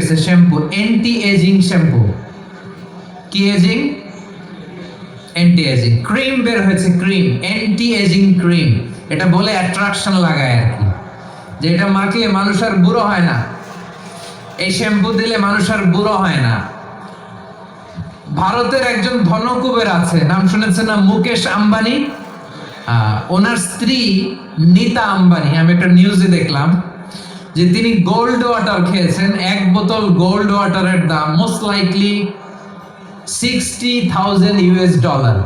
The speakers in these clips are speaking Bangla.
হয়েছে শ্যাম্পু, অ্যান্টি এজিং শ্যাম্পু। কি এজিং? Anti ageing. ক্রিম বের হয়েছে, ক্রিম, অ্যান্টি এজিং ক্রিম। এটা বলে অ্যাট্রাকশন লাগায় আর কি, যে এটা মাখলে মানুষ আর বুড়ো হয় না, এই শ্যাম্পু দিলে মানুষ আর বুড়ো হয় না। ভারতের একজন ধনকুবের আছে, নাম শুনেছেন না? মুকেশ আম্বানি। ওনার স্ত্রী নীতা আম্বানি, আমি একটা নিউজে দেখলাম যে তিনি গোল্ড ওয়াটার খেয়েছেন। এক বোতল গোল্ড ওয়াটারের দাম মোস্ট লাইকলি $60,000,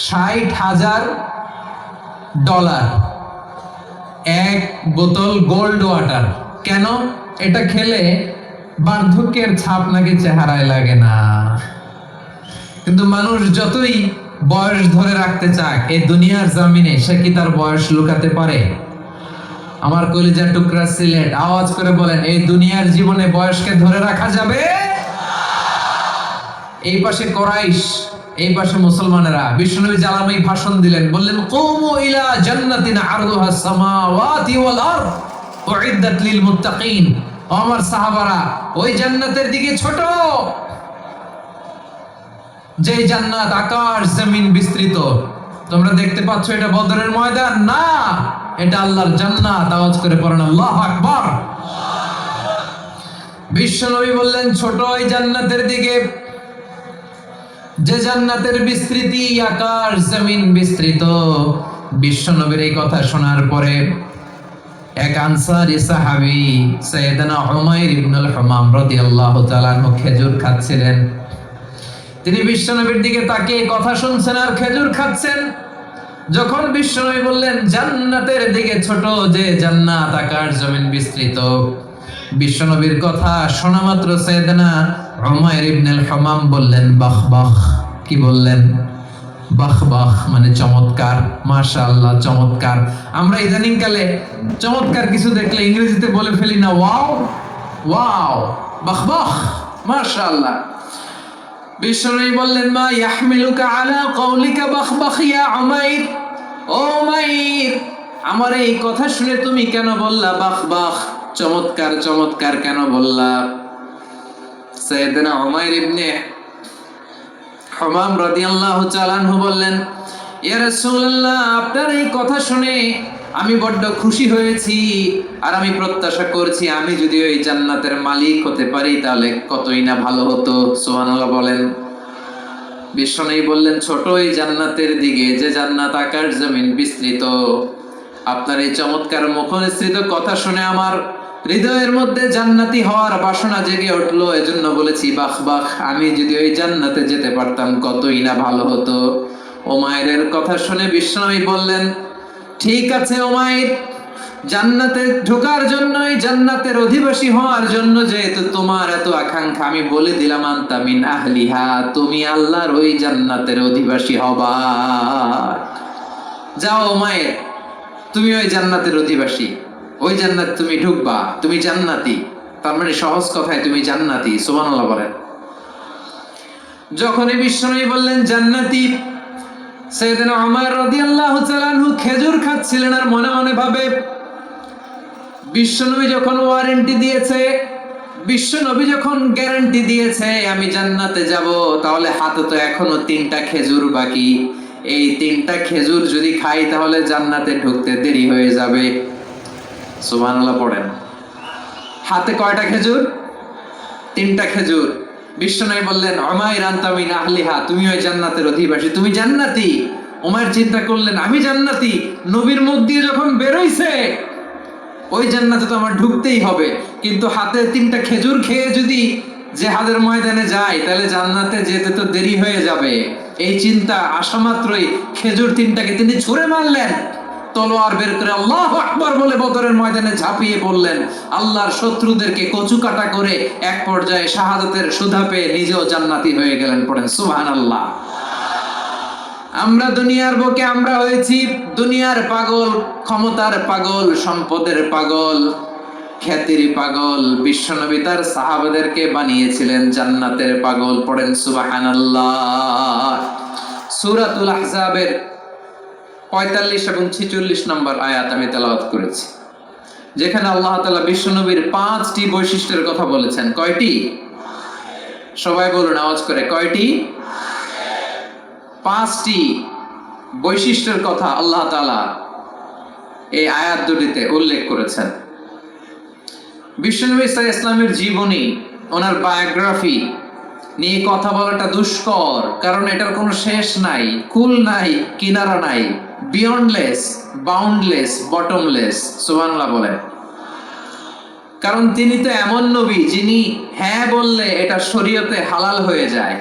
$60,000 এক বোতল গোল্ড ওয়াটার। কেন? এটা খেলে বার্ধক্যের ছাপ নাকি চেহারায় লাগে না। কিন্তু মানুষ যতই বয়স ধরে রাখতে চাক এই দুনিয়ার জমিনে, সে কি তার বয়স লুকাতে পারে? আমার কলিজার টুকরা সিলেট, আওয়াজ করে বলেন, এই দুনিয়ার জীবনে বয়সকে ধরে রাখা যাবে? এই পাশে কোরাইশ, এই পাশে মুসলমানেরা। বিশ্বনবী জালামি ভাষণ দিলেন, বললেন, কুমু ইলা জান্নাতিন আরদুহাস সামাওয়াতি ওয়াল আরদ উইদ্দাত লিল মুত্তাকিন। আমার সাহাবারা, ওই জান্নাতের দিকে ছোট, যে জান্নাত আকাশ জমিন বিস্তৃত। তোমরা দেখতে পাচ্ছ এটা বদরের ময়দান না, এটা আল্লাহর জান্নাত। আওয়াজ করে পড়েন আল্লাহু আকবার। বিশ্বনবী বললেন, ছোট ওই জান্নাতের দিকে, যে জান্নাতের বিস্তৃতি আকাশ জমিন বিস্তৃত। বিশ্বনবীর এই কথা শোনার পরে এক আনসারী সাহাবী সাইয়েদনা উমাইর ইবনুল হুমাম রাদিয়াল্লাহু তাআলা আনহু খেজুর খাচ্ছিলেন। তিনি বিশ্বনবীর দিকে তাকিয়ে কথা শুনছেন আর খেজুর খাচ্ছেন। যখন বিশ্বনবী বললেন জান্নাতের দিকে ছোট, যে জান্নাত আকাশ জমিন বিস্তৃত, বিশ্বনবীর কথা শোনা মাত্র সাইয়েদনা উমাইর ইবনুল হুমাম বললেন বাহ বাহ। কি বললেন? বাহ বাহ, মানে চমৎকার, মাশাআল্লাহ, চমৎকার। আমরা ইদানিং কালে চমৎকার কিছু দেখলে ইংরেজিতে বলে ফেলি না, ওয়াও ওয়াও, বাহ বাহ, মাশাআল্লাহ। বিশ্বনবী বললেন, মা ইয়াহমিলুকা আলা কওলিকা বাহ বাহ ইয়া উমাইর। ও উমাইর, আমার এই কথা শুনে তুমি কেন বললা বাহ বাহ, চমৎকার চমৎকার কেন বললা? সাইয়েদনা উমাইর ইবনে হুমাম রাদিয়াল্লাহু তাআলা আনহু বললেন, ইয়া রাসূলুল্লাহ, আপনার এই কথা শুনে আমি বড্ড খুশি হয়েছি, আর আমি প্রত্যাশা করছি আমি যদি ওই জান্নাতের মালিক হতে পারি তাহলে কতই না ভালো হতো। সুবহানাল্লাহ বলেন। বিশ্বনবী বললেন, ছোট এই জান্নাতের দিকে, যে জান্নাত আকাশ জমিন বিস্তৃত। আপনার এই চমৎকার মুখনিসৃত কথা শুনে আমার হৃদয়ের মধ্যে জান্নাতি হওয়ার বাসনা জেগে উঠলো, এজন্য বলেছি বাহ বাহ, আমি যদি ওই জান্নাতে যেতে পারতাম কতই না ভালো হতো। উমাইরের কথা শুনে বিশ্বনবী বললেন, ঠিক আছে উমাইর, জান্নাতে ঢোকার জন্য, এই জান্নাতের অধিবাসী হওয়ার জন্য যেহেতু তোমার এত আকাঙ্ক্ষা, আমি বলে দিলাম আনতা মিন আহলিহা, তুমি আল্লাহর ওই জান্নাতের অধিবাসী হবা। যাও উমাইর, তুমি ওই জান্নাতের অধিবাসী, ওই জান্নাত তুমি ঢুকবা, তুমি জান্নাতি। তার মানে সহজ কথায় তুমি জান্নাতি। সুবহানাল্লাহ বলেন। যখনই বিশ্বনবী বললেন জান্নাতি, সাইয়েদনা উমর রাদিয়াল্লাহু তাআলা আনহু খেজুর খাচ্ছিলেন আর মনে মনে ভাবে, বিশ্বনবী যখন ওয়ারেন্টি দিয়েছে, বিশ্বনবী যখন গ্যারান্টি দিয়েছে আমি জান্নাতে যাব, তাহলে হাতে তো এখনো 3টা খেজুর বাকি। এই 3টা খেজুর যদি খাই তাহলে জান্নাতে ঢুকতে দেরি হয়ে যাবে। সুবহানাল্লাহ পড়েন। হাতে কয়টা খেজুর? 3টা খেজুর। বিশ্বনবী বললেন, উমাইর আনতা মিন আহলিহা, তুমি ওই জান্নাতের অধিবাসী, তুমি জান্নাতি। উমাইর চিন্তা করলেন, আমি জান্নাতি, নবীর মুখ দিয়ে যখন বেরোইছে ওই জান্নাতে তো আমার ঢুকতেই হবে, কিন্তু হাতে 3টা খেজুর খেয়ে যদি জিহাদের ময়দানে যাই তাহলে জান্নাতে যেতে তো দেরি হয়ে যাবে। এই চিন্তা আসা মাত্রই খেজুর 3টাকে তিনি ছুঁড়ে মারলেন, তলোয়ার বের করে আল্লাহু আকবার বলে বদরের ময়দানে ঝাঁপিয়ে পড়লেন। আল্লাহর শত্রুদেরকে কচুকাটা করে এক পর্যায়ে শাহাদাতের সুধা পেয়ে নিজেও জান্নাতি হয়ে গেলেন। পড়েন সুবহানাল্লাহ। আমরা দুনিয়ার বুকে আমরা হয়েছি দুনিয়ার পাগল, ক্ষমতার পাগল, সম্পদের পাগল, খ্যাতির পাগল। বিশ্বনবী তার সাহাবাদেরকে বানিয়েছিলেন জান্নাতের পাগল। পড়েন সুবহানাল্লাহ। সূরাতুল আহজাবের 45 এবং 46 নম্বর আয়াত আমি তেলাওয়াত করেছি। যেখানে আল্লাহ তাআলা বিশ্বনবীর 5টি বৈশিষ্ট্যের কথা বলেছেন। কয়টি? সবাই বলুন আওয়াজ করে, কয়টি? 5টি বৈশিষ্ট্যের কথা আল্লাহ তাআলা এই আয়াত দুটিতে উল্লেখ করেছেন। বিশ্বনবী সাল্লাল্লাহু আলাইহি ওয়াসাল্লামের জীবনী, ওনার বায়োগ্রাফি নিয়ে কথা বলাটা দুষ্কর, কারণ এটার কোনো শেষ নাই, কুল নাই, কিনারা নাই, বিয়ন্ডলেস, বাউন্ডলেস, বটমলেস। সুবহানাল্লাহ বলেন। কারণ তিনি তো এমন নবী যিনি হ্যাঁ বললে এটা শরীয়তে হালাল হয়ে যায়।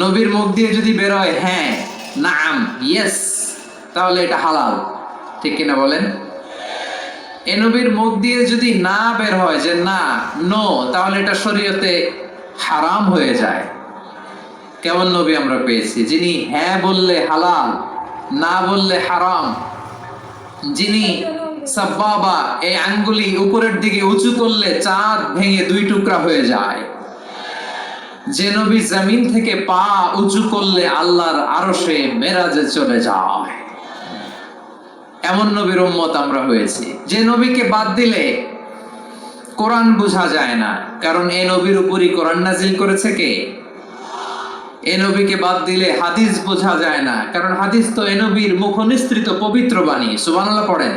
নবীর মুখ দিয়ে যদি বের হয় হ্যাঁ, নাম, ইয়েস, তাহলে এটা হালাল। ঠিক কিনা বলেন? এ নবীর মুখ দিয়ে যদি না বের হয় যে না, নো, তাহলে এটা শরীয়তে হারাম হয়ে যায়। কেমন নবী আমরা পেয়েছি, যিনি হ্যাঁ বললে হালাল, না বললে হারাম, যিনি সাব্বাবা, এই আঙ্গুলি উপরের দিকে উঁচু করলে চাঁদ ভেঙে 2 টুকরা হয়ে যায়, যে নবী জমিন থেকে পা উঁচু করলে আল্লাহর আরশে মেরাজে চলে যায়, এমন নবীর উম্মত আমরা হয়েছি। যে নবীকে বাদ দিলে কোরআন বোঝা যায় না, কারণ এই নবীর উপরই কোরআন নাজিল করেছে কে? এই নবীকে বাদ দিলে হাদিস বোঝা যায় না, কারণ হাদিস তো এই নবীর মুখ নিঃসৃত পবিত্র বাণী। সুবহানাল্লাহ পড়েন।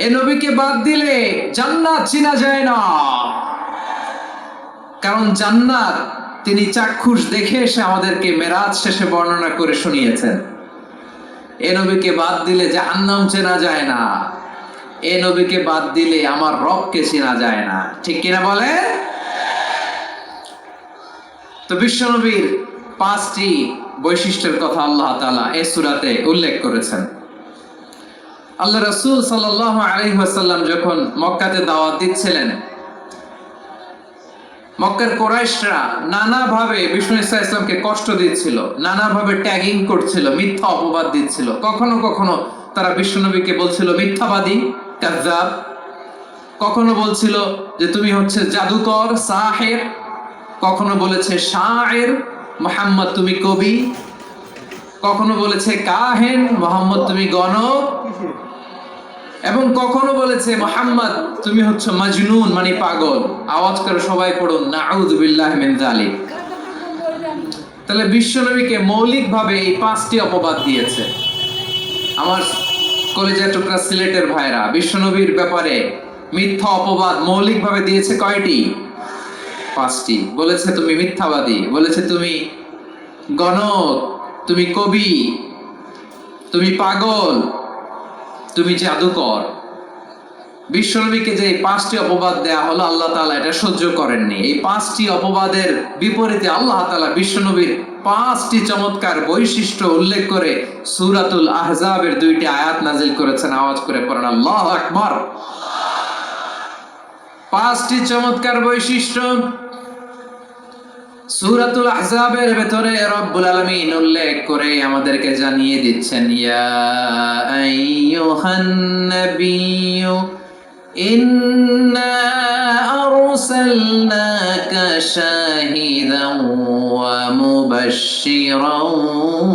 এই নবীকে বাদ দিলে জান্নাত চিনা যায় না, কারণ জান্নাত তিনি চাক্ষুষ দেখে এসে আমাদেরকে মেরাজ শেষে বর্ণনা করে শুনিয়েছেন। এই নবীকে বাদ দিলে জাহান্নাম চেনা যায় না, এই নবীকে বাদ দিলে আমার রবকে চেনা যায় না। ঠিক কিনা বলে? তো বিশ্বনবীর 5টি বৈশিষ্ট্যের কথা আল্লাহ তাআলা এই সূরাতে উল্লেখ করেছেন। আল্লাহ রাসূল সাল্লাল্লাহু আলাইহি ওয়াসাল্লাম যখন মক্কাতে দাওয়াত দিচ্ছিলেন, মক্কার কুরাইশরা নানাভাবে বিষ্ণু সাল্লাল্লাহু আলাইহি ওয়াসাল্লামকে কষ্ট দিচ্ছিল, নানাভাবে ট্যাগিং করছিল, মিথ্যা অপবাদ দিচ্ছিল। কখনো কখনো তারা বিশ্বনবীকে বলছিল মিথ্যাবাদী, কাযযাব। কখনো বলছিল যে তুমি হচ্ছে জাদুকর, সাহির। কখনো বলেছে শায়ের, মুহাম্মদ তুমি কবি। কখনো বলেছে কাহেন, মুহাম্মদ তুমি গণক। এবং কখনো বলেছে মুহাম্মদ তুমি হচ্ছে মাজনুন, মানে পাগল। আওয়াজ করে সবাই পড়ুন নাউযু বিল্লাহি মিন যালিক। তাহলে বিশ্বনবীকে মৌলিকভাবে এই 5টি অপবাদ দিয়েছে। আমার কলেজের টুকরা সিলেটের ভাইরা, বিশ্বনবীর ব্যাপারে মিথ্যা অপবাদ মৌলিকভাবে দিয়েছে কয়টি? 5টি। বলেছে তুমি মিথ্যাবাদী, বলেছে তুমি গণক, তুমি কবি, তুমি পাগল, তুমি জাদুকর। বিশ্বনবীকে যে 5টি অপবাদ দেয়া হলো, আল্লাহ তাআলা এটা সহ্য করেননি। এই 5টি অপবাদের বিপরীতে আল্লাহ তাআলা বিশ্বনবীর 5টি চমৎকার বৈশিষ্ট্য উল্লেখ করে সূরাতুল আহজাবের 2টি আয়াত নাজিল করেছেন। আওয়াজ করে পড়েন আল্লাহু আকবার। 5টি চমৎকার বৈশিষ্ট্য সূরাতুল আহজাবের ভেতরে রব্বুল আলামিন উল্লেখ করে আমাদেরকে জানিয়ে দিচ্ছেন, ইয়া আইয়ুহান নাবিয়্যু ইন্না আরসালনাকা শাহিদান ওয়া মুবাশশিরান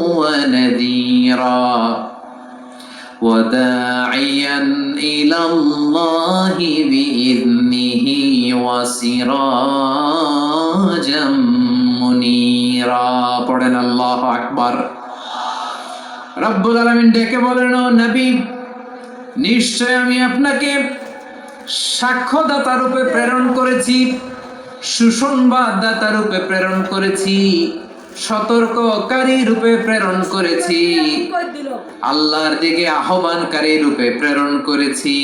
ওয়া নাযীরা ওয়া দাঈয়ান ইলাল্লাহি বিইذনিহি ওয়া সিরাজাম মুনীরা। পড়েন আল্লাহু আকবার। রব্বুল আলামিন ডেকে বলেন, ও নবী, নিশ্চয় আমি আপনাকে সাক্ষ্যদাতা রূপে প্রেরণ করেছি, সুসংবাদদাতা রূপে প্রেরণ করেছি, সতর্ককারী রূপে প্রেরণ করেছি, আল্লাহর দিকে আহ্বানকারী রূপে প্রেরণ করেছি,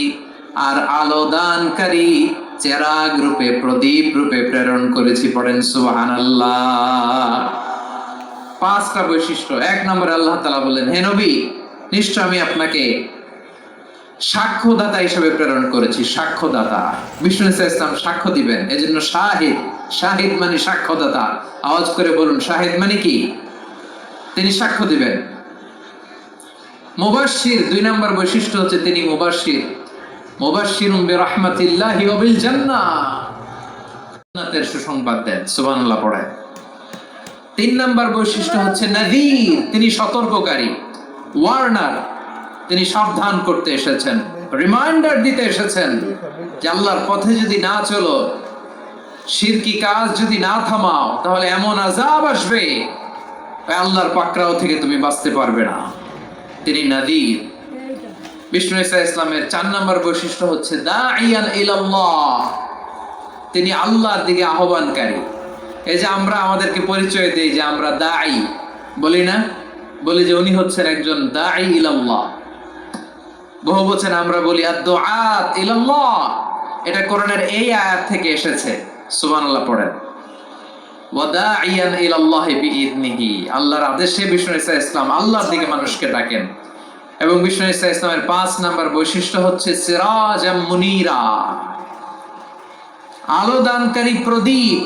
আর আলো দানকারী চেরাগ রূপে, প্রদীপ রূপে প্রেরণ করেছি। পড়েন সুবহানাল্লাহ। 5টা বৈশিষ্ট্য। 1 নম্বরে আল্লাহ তাআলা বলেন, হে নবী, নিশ্চয় আমি আপনাকে সাক্ষ্যদাতা হিসেবে প্রেরণ করেছি। সাক্ষ্যদাতা, বিষ্ণু ইসলাম সাক্ষ্য দিবেন, এজন্য শাহিদ। শাহিদ মানে সাক্ষ্যদাতা। আওয়াজ করে বলুন, শাহিদ মানে কি? তিনি সাক্ষ্য দিবেন। মুবাশশির, 2 নম্বর বৈশিষ্ট্য হচ্ছে তিনি মুবাশশির। মুবাশশিরুম বিরাহমাতিল্লাহি ওয়া বিল জান্নাহ, জান্নাতের সুসংবাদ দেন। সুবহানাল্লাহ পড়েন। 3 নম্বর বৈশিষ্ট্য হচ্ছে নাযীর, তিনি সতর্ককারী, ওয়ার্নার, তিনি সাবধান করতে এসেছেন। রিমাইন্ডার দিতে এসেছেন যে আল্লাহর পথে যদি না চলো, শিরকি কাজ যদি না থামাও, তাহলে এমন আযাব আসবে আল্লাহর পাকড়াও থেকে তুমি বাঁচতে পারবে না। তিনি নাযীর। বিষ্ণু ঈসা ইসলামের 4 নম্বর বৈশিষ্ট্য হচ্ছে দাঈয়ান ইলাল্লাহ, তিনি আল্লাহর দিকে আহ্বানকারী। এই যে আমরা আমাদেরকে পরিচয় দেই যে আমরা দাঈ, বলি না? বলি যে উনি হচ্ছেন একজন দাঈ ইলাল্লাহ। বহু বচন আমরা বলি আদ-দুআত ইলাল্লাহ, এটা কোরআনের এই আয়াত থেকে এসেছে। সুবহানাল্লাহ পড়েন। ওয়া দাঈয়ান ইলাল্লাহি বিইذনিহি, আল্লাহর আদেশে বিষ্ণু ঈসা ইসলাম আল্লাহর দিকে মানুষকে ডাকেন। এবং বিষ্ণু ঈসা ইসলামের 5 নম্বর বৈশিষ্ট্য হচ্ছে সিরাজাম মুনীরা, আলো দানকারী প্রদীপ,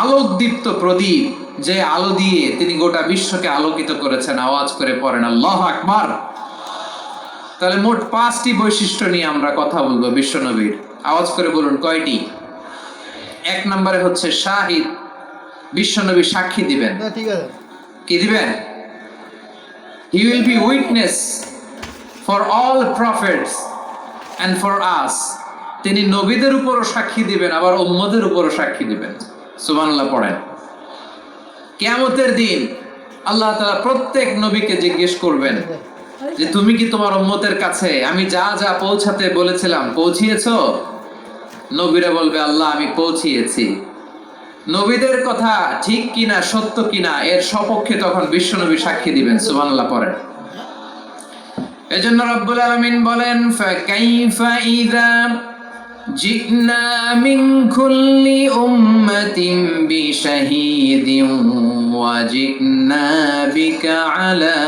আলোকদীপ্ত প্রদীপ, যে আলো দিয়ে তিনি গোটা বিশ্বকে আলোকিত করেছেন। আওয়াজ করে পড়েন আল্লাহু আকবার। তাহলে মোট 5টি বৈশিষ্ট্য নিয়ে আমরা কথা বলবো বিশ্বনবীর। আওয়াজ করে বলুন কয়টি? 1 নম্বরে হচ্ছে শাহিদ, বিশ্বনবী সাক্ষী দিবেন। কি দিবেন? He will be witness for all prophets and for us. তিনি নবীদের উপরও সাক্ষী দিবেন, আবার উম্মতের উপরও সাক্ষী দিবেন। সুবহানাল্লাহ পড়েন। কিয়ামতের দিন আল্লাহ তাআলা প্রত্যেক নবীকে জিজ্ঞেস করবেন যে তুমি কি তোমার উম্মতের কাছে আমি যা যা পৌঁছাতে বলেছিলাম পৌঁছিয়েছো? নবীরা বলবে আল্লাহ আমি পৌঁছিয়েছি। নবীদের কথা ঠিক কিনা, সত্য কিনা, এর সপক্ষে তখন বিশ্বনবী সাক্ষী দিবেন। সুবহানাল্লাহ পড়েন। এজন্য রব্বুল আলামিন বলেন ফাকাইফা ইযা জিনা মিন কুল্লি উম্মাতিন বিশাহীদিন ওয়া জিনা বিকা আলা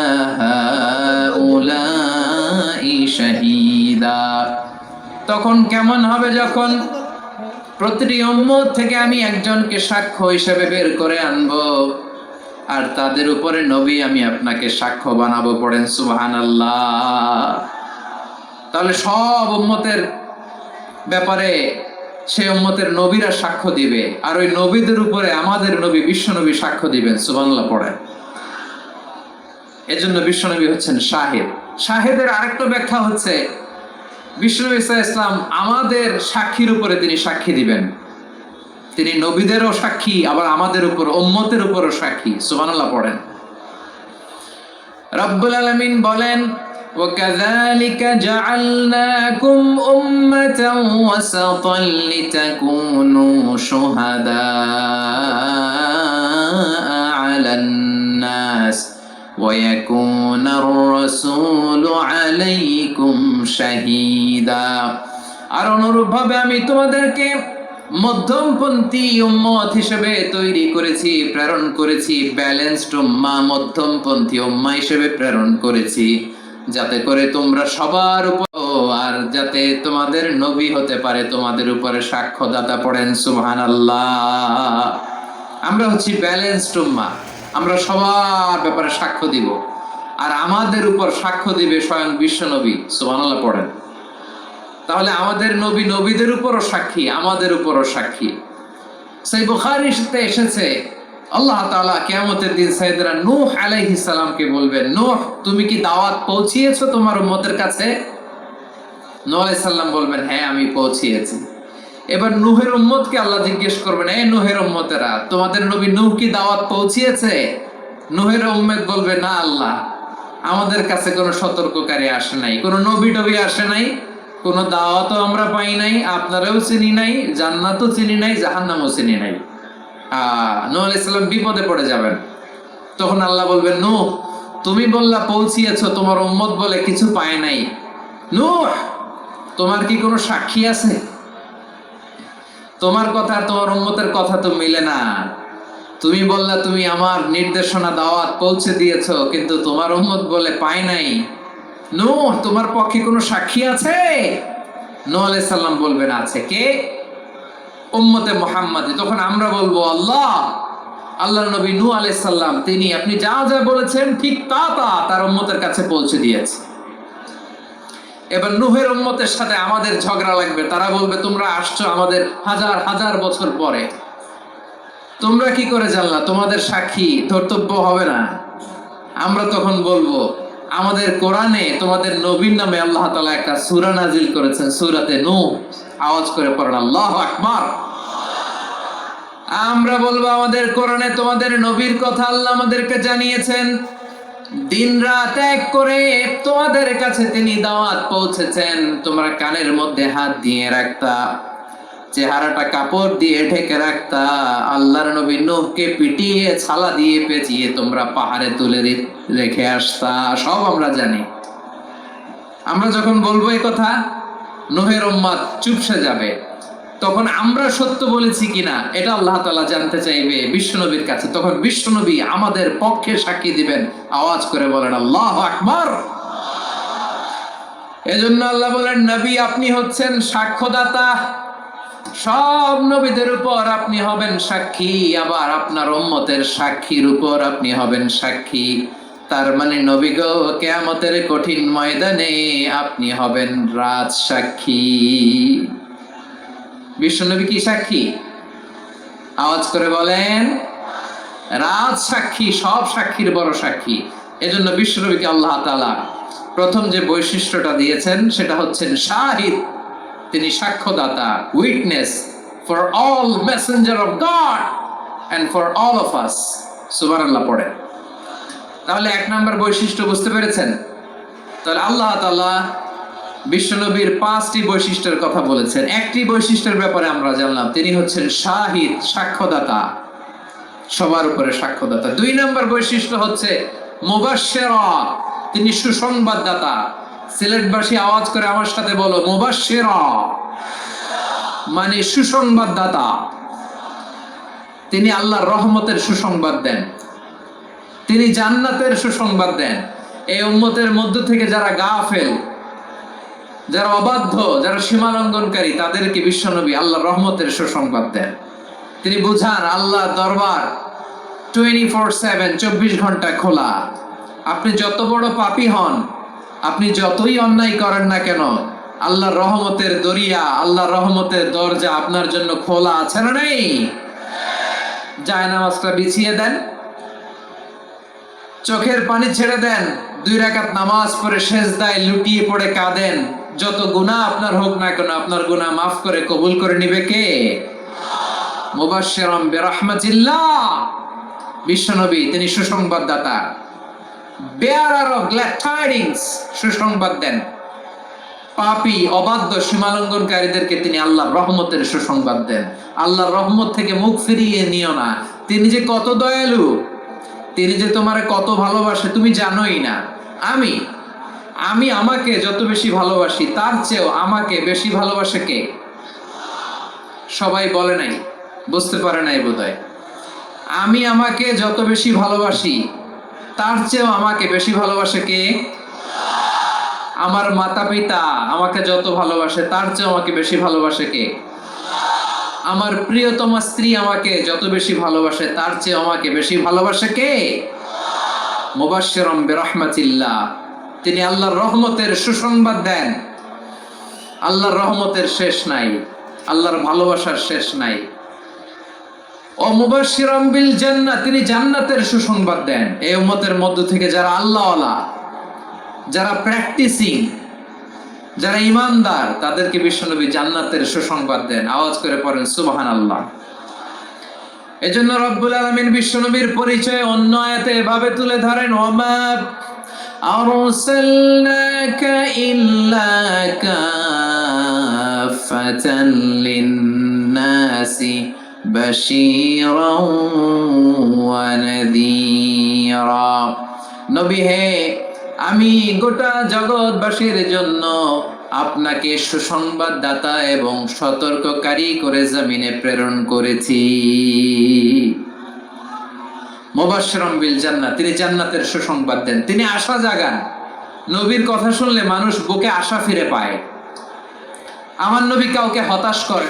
হাউলাই শাহীদা। তখন কেমন হবে যখন প্রতিটি উম্মত থেকে আমি একজনকে সাক্ষ্য হিসেবে বের করে আনবো, আর তাদের উপরে নবী আমি আপনাকে সাক্ষ্য বানাবো। পড়েন সুবহানাল্লাহ। তাহলে সব উম্মতের ব্যাপারে সেই উম্মতের নবীরা সাক্ষ্য দিবে, আর ওই নবীদের উপরে আমাদের নবী বিশ্বনবী সাক্ষ্য দিবেন। সুবহানাল্লাহ পড়েন। এজন্য বিশ্বনবী হচ্ছেন শাহিদ। শাহিদের আরেকটা ব্যাখ্যা হচ্ছে বিষ্ণু ঈসা ইসলাম আমাদের সাক্ষীর উপরে তিনি সাক্ষী দিবেন। তিনি নবীদেরও সাক্ষী, আবার আমাদের উপর উম্মতের উপরও সাক্ষী। সুবহানাল্লাহ পড়েন। রব্বুল আলামিন বলেন وَكَذَلِكَ جَعَلْنَاكُمْ أُمَّةً وَسَطًا لِتَكُونُوا شُهَدَاءَ عَلَى النَّاسِ وَيَكُونَ الرَّسُولُ عَلَيْكُمْ شَهِيدًا। আর অনুরূপভাবে আমি তোমাদেরকে মধ্যমপন্থী উম্মত হিসেবে তৈরি করেছি, প্রেরণ করেছি। ব্যালেন্সড উম্মাহ, মধ্যমপন্থী উম্মাহ হিসেবে প্রেরণ করেছি, যাতে করে তোমরা সবার উপর, আর যাতে তোমাদের নবী হতে পারে তোমাদের উপরে সাক্ষ্যদাতা। পড়েন সুবহানাল্লাহ। আমরা হচ্ছি ব্যালেন্সড উম্মাহ, আমরা সবার ব্যাপারে সাক্ষ্য দিব, আর আমাদের উপর সাক্ষ্য দিবে স্বয়ং বিশ্বনবী। সুবহানাল্লাহ পড়েন। তাহলে আমাদের নবী নবীদের উপরও সাক্ষী, আমাদের উপরও সাক্ষী। সেই বুখারীতে এসেছে আল্লাহ তাআলা কিয়ামতের দিন সাইয়েদনা নূহ আলাইহিস সালামকে বলবেন, নূহ তুমি কি দাওয়াত পৌঁছিয়েছো তোমার উম্মতের কাছে? নূহ আলাইহিস সালাম বলবেন হ্যাঁ আমি পৌঁছিয়েছি। এবার নূহের উম্মতকে আল্লাহ জিজ্ঞেস করবেন, এই নূহের উম্মতেরা তোমাদের নবী নূহ কি দাওয়াত পৌঁছিয়েছে? নূহের উম্মত বলবে না আল্লাহ, আমাদের কাছে কোনো সতর্ককারী আসে নাই, কোনো নবী টবি আসে নাই, কোনো দাওয়াতও আমরা পাই নাই, আপনারাও চিনি নাই, জান্নাতও চিনি নাই, জাহান্নামও চিনি নাই। নূহ আলাইহিস সালাম বিপদে পড়ে যাবেন। তখন আল্লাহ বলবেন নূহ তুমি বললা পৌঁছিয়েছো, তোমার উম্মত বলে কিছু পায় নাই। নূহ তোমার কি কোনো সাক্ষী আছে? তোমার কথা তোমার উম্মতের কথা তো মিলে না। তুমি বললা তুমি আমার নির্দেশনা দাওয়াত পৌঁছে দিয়েছো, কিন্তু তোমার উম্মত বলে পায় নাই। নূহ তোমার পক্ষে কোনো সাক্ষী আছে? নূহ আলাইহিস সালাম বলবেন আছে। কে? উম্মতে মুহাম্মাদী। তখন আমরা বলবো আল্লাহ, আল্লাহর নবী নূহ আলাইহিস সালাম তিনি আপনি যা যা বলেছেন ঠিক তা তা তার উম্মতের কাছে পৌঁছে দিয়েছে। এবার নূহের উম্মতের সাথে আমাদের ঝগড়া লাগবে। তারা বলবে তোমরা আসছো আমাদের হাজার হাজার বছর পরে, তোমরা কি করে জানলা? তোমাদের সাক্ষী ধর্তব্য হবে না? আমরা তখন বলবো আমাদের কোরআনে তোমাদের নবীর নামে আল্লাহ তাআলা একটা সূরা নাজিল করেছেন, সূরাতে নূহ। আওয়াজ করে পড়েন আল্লাহু আকবার। আমরা বলবো আমাদের কোরআনে তোমাদের নবীর কথা আল্লাহ আমাদেরকে জানিয়েছেন, দিন রাত এক করে তোমাদের কাছে তিনি দাওয়াত পৌঁছেছেন। তোমরা কানের মধ্যে হাত দিয়ে রাখতা, চেহারাটা কাপড় দিয়ে ঢেকে রাখতা, আল্লাহর নবী নূহকে পিটিয়ে ছালা দিয়ে পেঁচিয়ে তোমরা পাহাড়ে তুলে রেখে আসতা, সব আমরা জানি। আমরা যখন বলবো এই কথা, নূহের উম্মত চুপসে যাবে। তখন আমরা সত্য বলেছি কিনা এটা আল্লাহ তাআলা জানতে চাইবে বিশ্বনবীর কাছে। তখন বিশ্বনবী আমাদের পক্ষে সাক্ষী দিবেন। আওয়াজ করে বলেন আল্লাহু আকবার। এজন্য আল্লাহ বলেন, নবী আপনি হচ্ছেন সাক্ষ্যদাতা, সব নবীদের উপর আপনি হবেন সাক্ষী, আবার আপনার উম্মতের সাক্ষীর উপর আপনি হবেন সাক্ষী। তার মানে নবী গো, কিয়ামতের কঠিন ময়দানে আপনি হবেন রাজ সাক্ষী। বিশ্বনবী কি সাক্ষী? আওয়াজ করে বলেন, রাজ সাক্ষী, সব সাক্ষীর বড় সাক্ষী। এজন্য বিশ্বনবীকে আল্লাহ তাআলা প্রথম যে বৈশিষ্ট্যটা দিয়েছেন সেটা হচ্ছেন শাহিদ। তিনি সাক্ষ্যদাতা, witness for all messenger of God and for all of us. সুবহানাল্লাহ পড়ে। তাহলে এক নম্বর বৈশিষ্ট্য বুঝতে পেরেছেন? তাহলে আল্লাহ তাআলা বিশ্বনবীর 5টি বৈশিষ্ট্যের কথা বলেছেন। একটি বৈশিষ্ট্যের ব্যাপারে আমরা জানলাম, তিনি হচ্ছেন শাহিদ, সাক্ষ্যদাতা, সবার উপরে সাক্ষ্যদাতা। 2 নম্বর বৈশিষ্ট্য হচ্ছে মুবাশশিরা, তিনি সুসংবাদদাতা। সিলেটবাসী আওয়াজ করে আমার সাথে বলো, মুবাশশিরা মানে সুসংবাদদাতা। তিনি আল্লাহর রহমতের সুসংবাদ দেন, তিনি জান্নাতের সুসংবাদ দেন। এই উম্মতের মধ্য থেকে যারা গাফেল, যারা অবাধ্য, যারা সীমালঙ্ঘনকারী, তাদেরকে বিশ্বনবী আল্লাহর রহমতের সুসংবাদ দেন। তিনি বুঝান আল্লাহর দরবার 24/7, 24 ঘন্টা খোলা। আপনি যত বড় পাপী হন, আপনি যতই অন্যায় করেন না কেন, আল্লাহর রহমতের দরিয়া, আল্লাহর রহমতের দরজা আপনার জন্য খোলা আছে না নেই? জায়নামাজটা বিছিয়ে দেন, চোখের পানি ছেড়ে দেন, 2 রাকাত নামাজ পড়ে সেজদায় লুটিয়ে পড়ে কাঁদেন। যত গুনাহ আপনার হোক না কেন, আপনার গুনাহ মাফ করে কবুল করে নিবে কে? মুবাশশিরাম বিরহমাতিল্লাহ। বিশ্বনবী তিনি সুসংবাদদাতা, বেয়ারার অফ গ্ল্যাড টাইডিংস, সুসংবাদ দেন। পাপী, অবাধ্য, সীমালঙ্ঘনকারীদেরকে তিনি আল্লাহর রহমতের সুসংবাদ দেন। আল্লাহর রহমত থেকে মুখ ফিরিয়ে নিও না। তিনি যে কত দয়ালু, তিনি যে তোমারে কত ভালোবাসে তুমি জানোই না। আমি আমাকে যত বেশি ভালোবাসি, তার চেয়েও আমাকে বেশি ভালোবাসে কে? সবাই বলে নাই, বুঝতে পারে নাই বোধহয়। আমি আমাকে যত বেশি ভালোবাসি, তার চেয়েও আমাকে বেশি ভালোবাসে কে? আমার মাতা পিতা আমাকে যত ভালোবাসে, তার চেয়েও আমাকে বেশি ভালোবাসে কে? আমার প্রিয়তমা স্ত্রী আমাকে যত বেশি ভালোবাসে, তার চেয়ে আমাকে বেশি ভালোবাসে কে? মুবাশশিরাম বিরহমাতিল্লাহ, তিনি আল্লাহর রহমতের সুসংবাদ দেন। আল্লাহর রহমতের শেষ নাই, আল্লাহর ভালোবাসার শেষ নাই। ও মুবাশশিরাম বিল জান্নাহ, তিনি জান্নাতের সুসংবাদ দেন। এই উম্মতের মধ্য থেকে যারা আল্লাহওয়ালা, যারা প্র্যাকটিসিং, যারা ইমানদার, তাদেরকে বিশ্বনবী জান্নাতের সুসংবাদ দেন। আওয়াজ করে পড়েন সুবহানাল্লাহ। এজন্য রব্বুল আলামিন বিশ্বনবীর পরিচয় অন্য আয়াতে এভাবে তুলে ধরেন, ওমা আরসালনাকা ইল্লা কাফাতান লিন-নাসি বাশীরাও ওয়া নাযীরা। নবী হে, আমি গোটা জগৎবাসীর জন্য আপনাকে সুসংবাদদাতা এবং সতর্ককারী করে জমিনে প্রেরণ করেছি। মুবাশশিরাম বিল জান্নাহ, তিনি জান্নাতের সুসংবাদ দেন, তিনি আশা জাগান। নবীর কথা শুনলে মানুষ বুকে আশা ফিরে পায়। আমার নবী কাউকে হতাশ করে